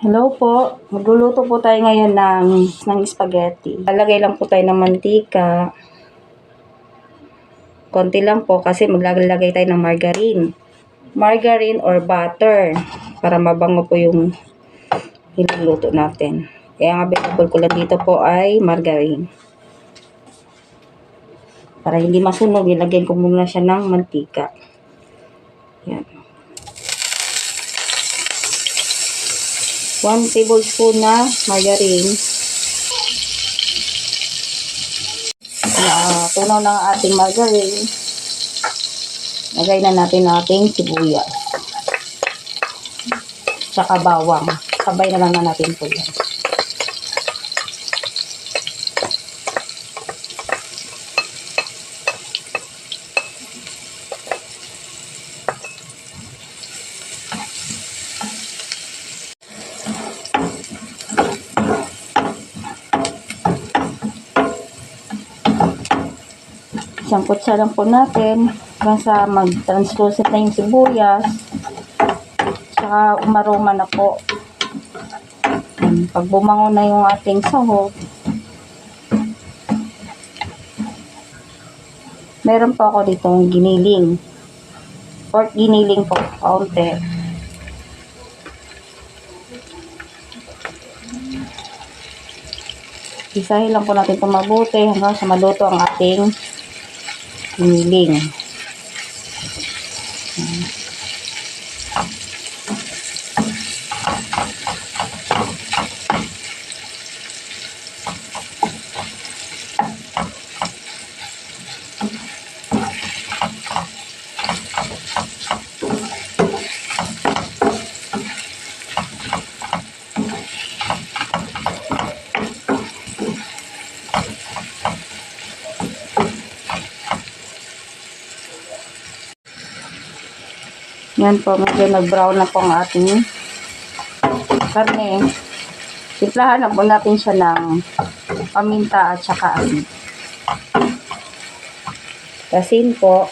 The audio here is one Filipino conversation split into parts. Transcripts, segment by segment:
Hello po, magluluto po tayo ngayon ng spaghetti. Lalagay lang po tayo ng mantika. Konti lang po kasi maglalagay tayo ng margarine. Margarine or butter para mabango po yung niluluto natin. Kaya ang available ko lang dito po ay margarine. Para hindi masunog, ilagyan ko muna siya ng mantika. Yan. 1 tablespoon na margarine. Tunaw ng ating margarine. Lagay na natin ating sibuyas. Tsaka bawang. Sabay na lang natin po yan. Isang kutsa lang po natin hanggang sa mag-translucent na yung sibuyas. Tsaka umaroma na po. Pag bumango na yung ating sahog, meron po ako ditong giniling. Pork giniling po, kaunti. Isahin lang po natin itong mabuti hanggang sa maluto ang ating giniling. Yan po, medyo nag-brown na po ang ating karne. Timplahan na po natin siya ng paminta at saka asin. Asin po.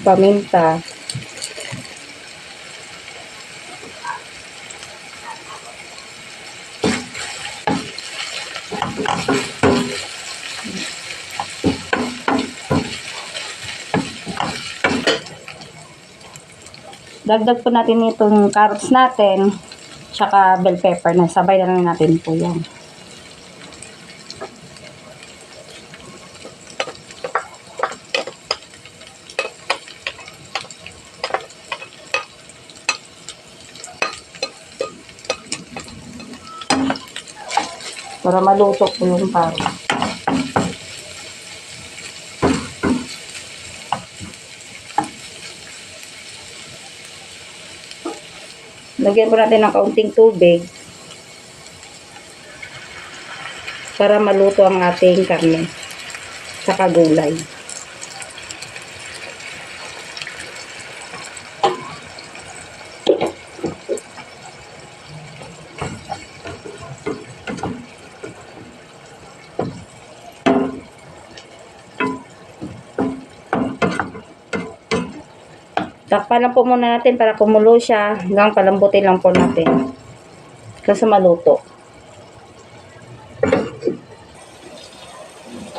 Paminta. Dagdag po natin itong carrots natin, tsaka bell pepper na sabay na lang natin po yan. Para maluto po yung carrots. Lagyan po natin ng kaunting tubig para maluto ang ating karne saka gulay. Takpan lang po muna natin para kumulo siya hanggang palambutin lang po natin kasi maluto.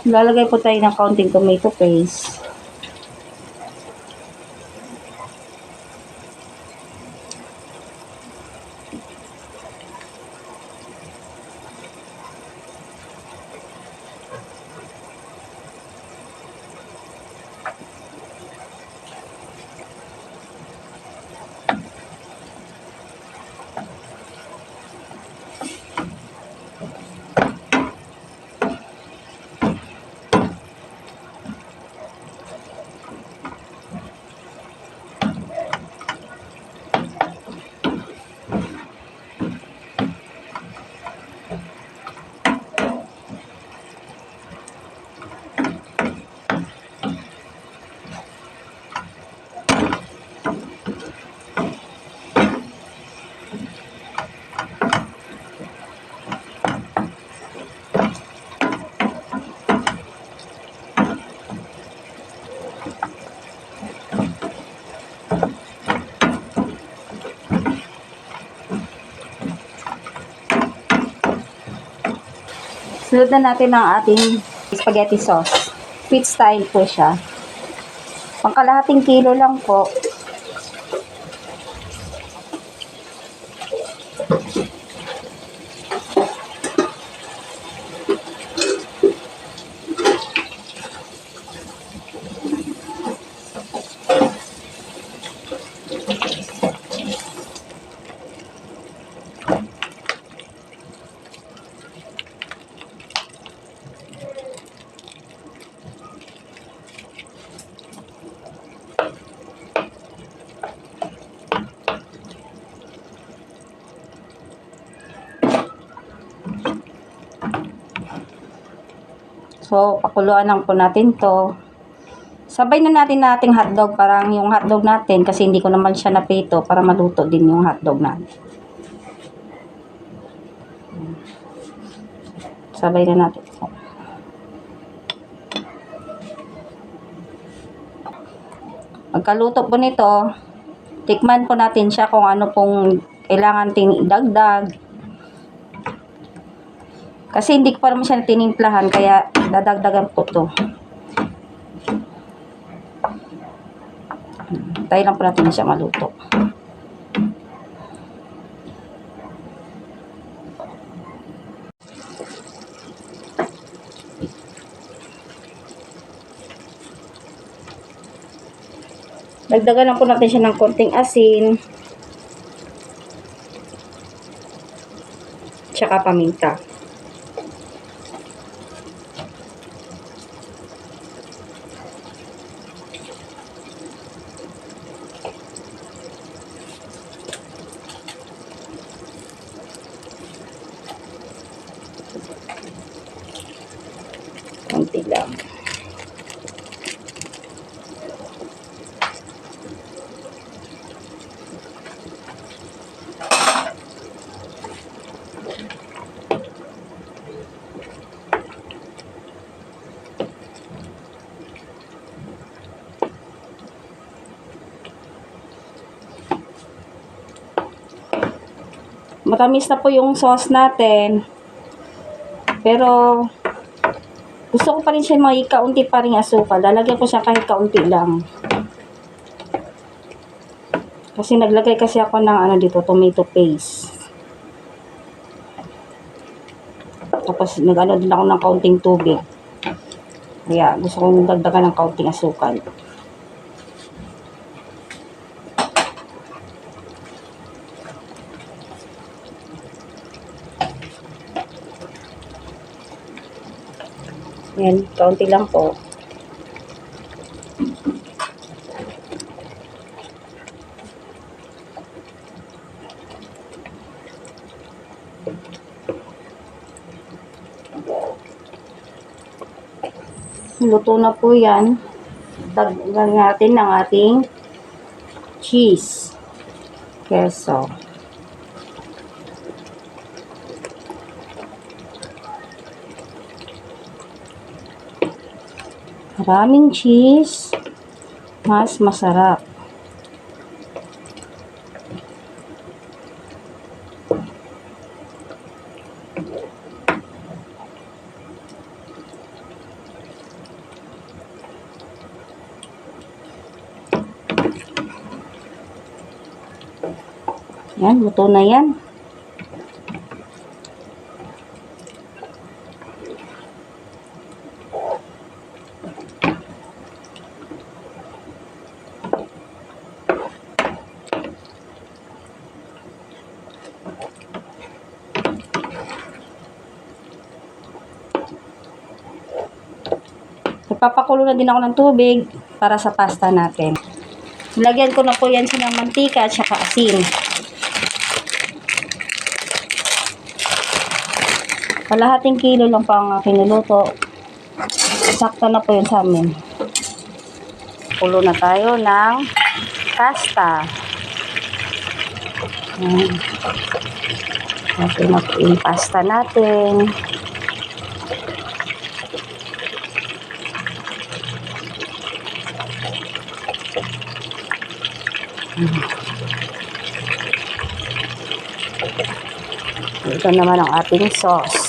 Lalagay po tayo ng kaunting tomato paste. Sunod na natin ang ating spaghetti sauce. Pit style po siya. Pangkalahating kilo lang po. So, pakuluan lang po natin to. Sabay na natin nating hotdog, parang yung hotdog natin, kasi hindi ko naman siya napito para maluto din yung hotdog natin. Sabay na natin. Pagkaluto po nito, tikman po natin siya kung ano pong kailangan ting idagdag. Kasi hindi ko pa naman siya tinimplahan, kaya dadagdagan po to. Tayo lang po natin siya maluto. Dagdagan lang po natin siya ng konting asin. Tsaka paminta. Konti lang. Matamis na po yung sauce natin. Pero gusto ko pa rin siya may kaunti pa rin asukal. Lalagyan ko siya kahit kaunti lang. Kasi naglagay kasi ako ng ano dito, tomato paste. Tapos nag-ano din ako ng kaunting tubig. Kaya gusto kong dagdagan ng kaunting asukal. Yan, kaunti lang po. Luto na po yan. Dagdagan natin ng ating cheese. Queso. Maraming cheese, mas masarap. Yan, luto na yan. Nagpapakulo na din ako ng tubig para sa pasta natin. Nilagyan ko na po yan siya ng mantika at saka asin. Kalahating kilo lang pa ang kinuluto. Sakto na po yun sa amin. Kulo na tayo ng pasta. Okay na po yung pasta natin. Ito naman ang ating sauce.